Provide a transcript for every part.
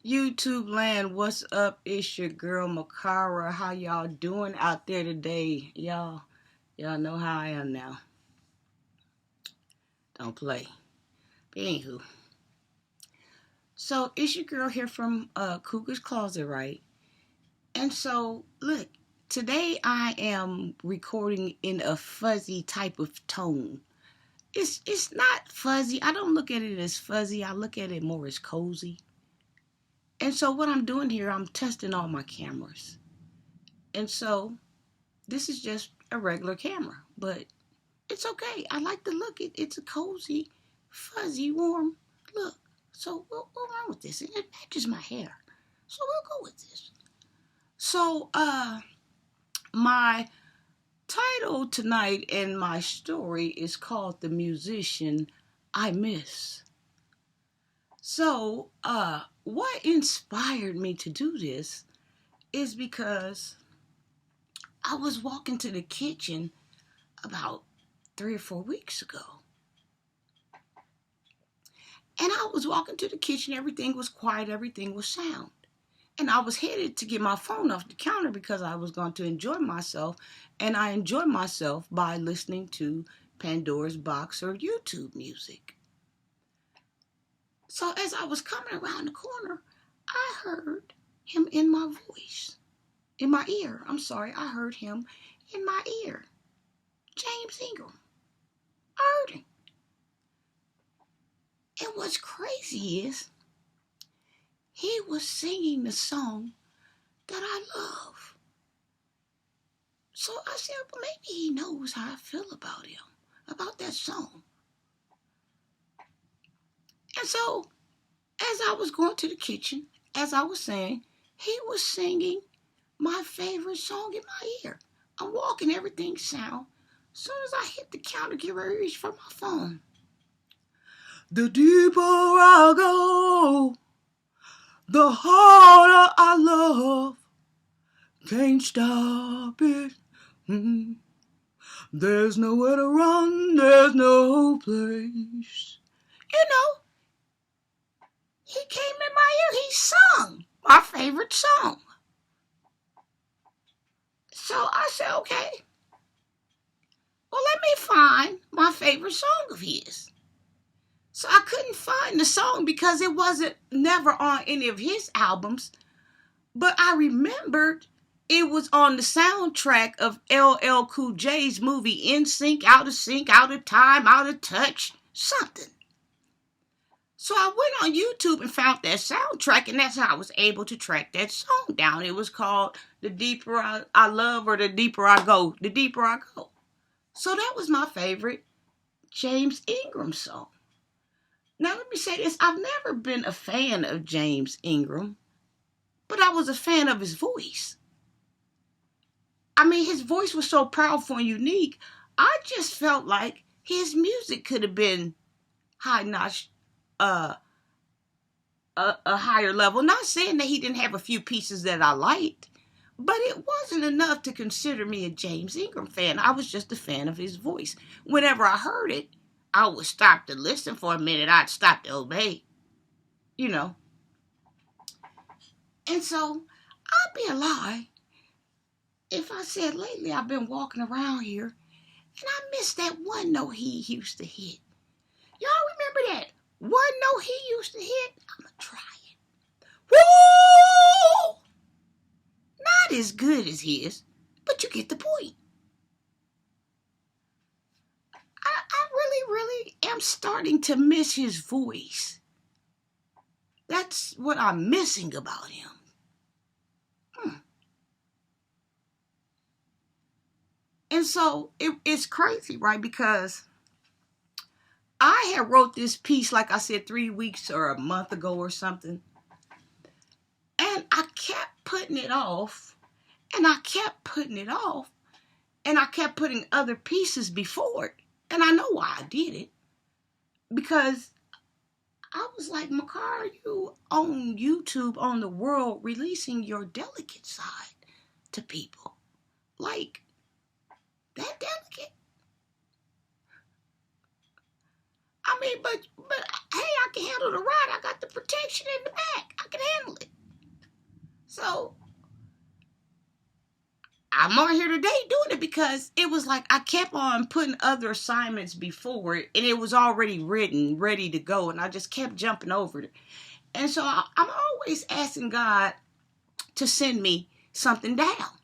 YouTube land, what's up? It's your girl Makara. How y'all doing out there today? Y'all know how I am now. Don't play. But anywho. So it's your girl here from Cougar's Closet, right? And so look, today I am recording in a fuzzy type of tone. It's not fuzzy. I don't look at it as fuzzy. I look at it more as cozy. And so what I'm doing here, I'm testing all my cameras. And so this is just a regular camera, but it's okay. I like the look. It's a cozy, fuzzy, warm look. So we'll run with this. It matches my hair. So we'll go with this. So my title tonight and my story is called The Musician I Miss. So what inspired me to do this is because I was walking to the kitchen about 3 or 4 weeks ago. And I was walking to the kitchen, everything was quiet, everything was sound. And I was headed to get my phone off the counter because I was going to enjoy myself. And I enjoy myself by listening to Pandora's Box or YouTube music. So as I was coming around the corner, I heard him in my voice. In my ear. I'm sorry, I heard him in my ear. James Ingram. I heard him. And what's crazy is he was singing the song that I love. So I said, well, maybe he knows how I feel about him, about that song. And so as I was going to the kitchen, as I was saying, he was singing my favorite song in my ear. I'm walking, everything sound. As soon as I hit the counter, get ready to reach for my phone. The deeper I go, the harder I love. Can't stop it. There's nowhere to run, there's no place. He came in my ear, he sung my favorite song. So I said, okay, well, let me find my favorite song of his. So I couldn't find the song because it wasn't never on any of his albums. But I remembered it was on the soundtrack of LL Cool J's movie In Sync, Out of Time, Out of Touch, something. So I went on YouTube and found that soundtrack, and that's how I was able to track that song down. It was called The Deeper I Love or The Deeper I Go. The Deeper I Go. So that was my favorite James Ingram song. Now let me say this. I've never been a fan of James Ingram, but I was a fan of his voice. I mean, his voice was so powerful and unique. I just felt like his music could have been high-notch, a higher level. Not saying that he didn't have a few pieces that I liked, but it wasn't enough to consider me a James Ingram fan. I was just a fan of his voice. Whenever I heard it, I would stop to listen for a minute. I'd stop to obey, you know. And so, I'd be a lie if I said lately I've been walking around here and I missed that one note he used to hit. Y'all remember that one note he used to hit? I'm going to try it. Woo! Not as good as his, but you get the point. I really am starting to miss his voice. That's what I'm missing about him. And so it's crazy, right? Because I had wrote this piece, like I said, 3 weeks or a month ago or something. And I kept putting it off. And I kept putting it off. And I kept putting other pieces before it. And I know why I did it. Because I was like, Makar, you on YouTube, on the world, releasing your delicate side to people. Like, that delicate? I mean, but hey, I can handle the ride. I got the protection in the back. I can handle so I'm on here today doing it because it was like I kept on putting other assignments before it, and it was already written, ready to go, and I just kept jumping over it. And so I'm always asking God to send me something down.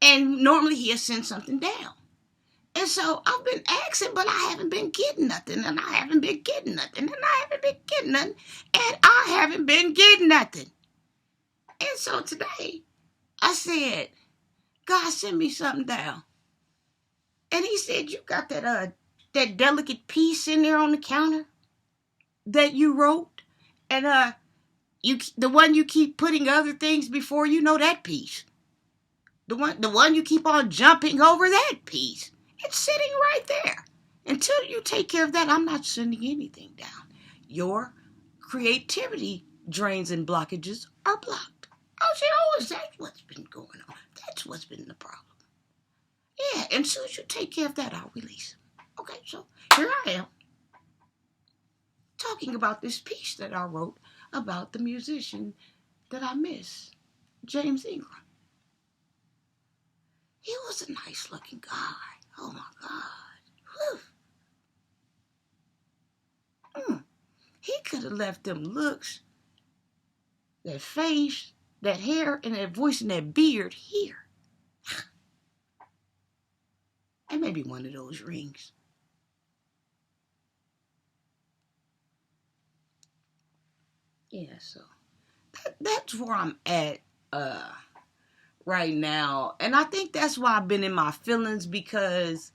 And normally he'll send something down. And so I've been asking, but I haven't been getting nothing, and I haven't been getting nothing, and I haven't been getting nothing, and I haven't been getting nothing. And so today I said, God, send me something down. And he said, you got that delicate piece in there on the counter that you wrote, and the one you keep putting other things before, you know, that piece. The one you keep on jumping over, that piece. It's sitting right there. Until you take care of that, I'm not sending anything down. Your creativity drains and blockages are blocked. I said, oh, is that what's been going on? That's what's been the problem. Yeah, and as soon as you take care of that, I'll release it. Okay, so here I am talking about this piece that I wrote about the musician that I miss, James Ingram. He was a nice looking guy. Oh my God. He could have left them looks, that face, that hair, and that voice and that beard here. And maybe one of those rings. Yeah, so that's where I'm at right now. And I think that's why I've been in my feelings, because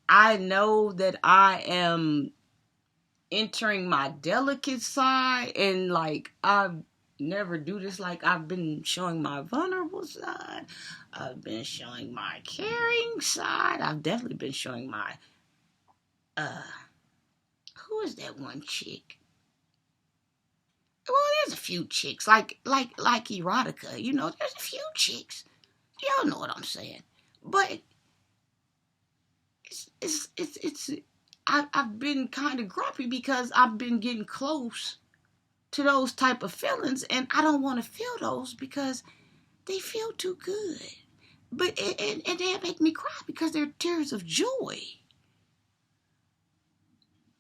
I know that I am entering my delicate side, and like I never do this. Like I've been showing my vulnerable side, I've been showing my caring side, I've definitely been showing my who is that one chick? Well, there's a few chicks like erotica, you know, there's a few chicks, y'all know what I'm saying. But it's I've been kind of grumpy because I've been getting close to those type of feelings, and I don't want to feel those because they feel too good. But and they make me cry because they're tears of joy.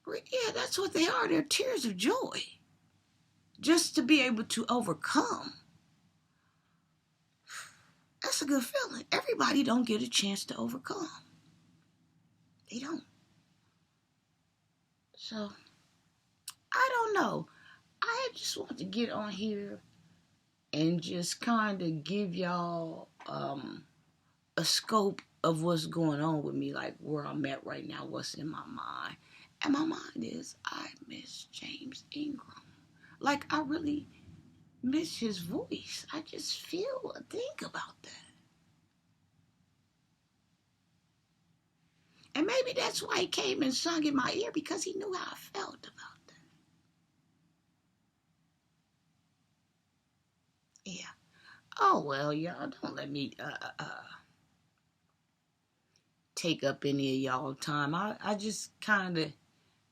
Yeah, that's what they are. They're tears of joy. Just to be able to overcome. That's a good feeling. Everybody don't get a chance to overcome. They don't. So, I don't know. I just want to get on here and just kind of give y'all a scope of what's going on with me, like where I'm at right now, what's in my mind. And my mind is, I miss James Ingram. Like, I really miss his voice. I just think about that. And maybe that's why he came and sung in my ear, because he knew how I felt about that. Yeah. Oh, well, y'all, don't let me take up any of y'all time. I just kind of,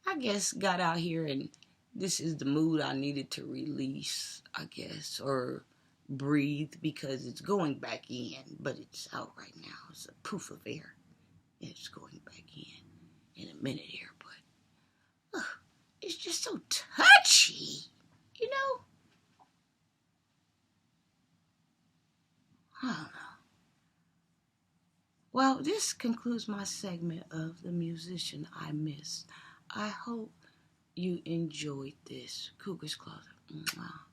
I guess, got out here, and this is the mood I needed to release, I guess, or breathe, because it's going back in, but it's out right now. It's a poof of air, and it's going back in a minute here, but it's just so touchy, you know? I don't know. Well, this concludes my segment of The Musician I Miss. I hope you enjoyed this. Cougar's Closet. Mwah.